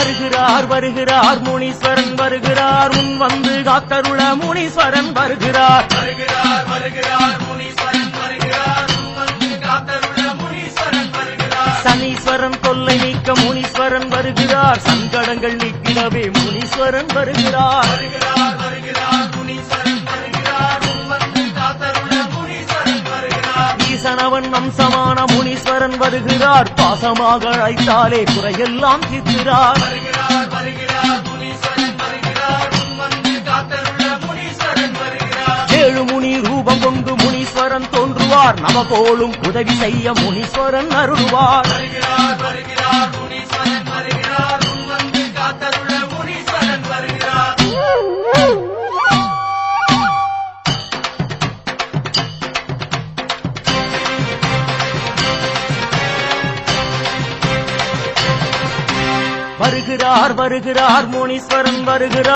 வருகிறார் வருகிறார் முனீஸ்வரன் வருகிறார் உன் வந்து காத்தருள முனீஸ்வரன் வருகிறார் வருகிறார் வருகிறார் முனீஸ்வரன் வருகிறார் உன் வந்து காத்தருள முனீஸ்வரன் வருகிறார் சனீஸ்வரன் தொல்லை நீக்க முனீஸ்வரன் வருகிறார் சங்கடங்கள் நீக்கிடவே முனீஸ்வரன் வருகிறார் வருகிறார் வருகிறார் முனீஸ்வரன் வருகிறார் உன் வந்து காத்தருள முனீஸ்வரன் வருகிறார் ஈசனவன் அம்சமான முனீஸ்வரன் வருகிறார் பாசமாக அழைத்தாலே குறையெல்லாம் தீர்க்கிறார் வருகிறார் வருகிறார் முனீஸ்வரன் வருகிறார் உன் வந்து காத்தருள முனீஸ்வரன் வருகிறார் ஏழு முனி ரூபம் கொண்டு முனீஸ்வரன் தோன்றுவார் நம போலும் உதவி செய்ய முனீஸ்வரன் அருள்வார் வருகிறார் வருகிறார் முனீஸ்வரன் வருகிறார் உன் வந்து காத்தருள முனீஸ்வரன் வருகிறார் வருகிறார் வருகிறார் முனீஸ்வரன் வருகிறார்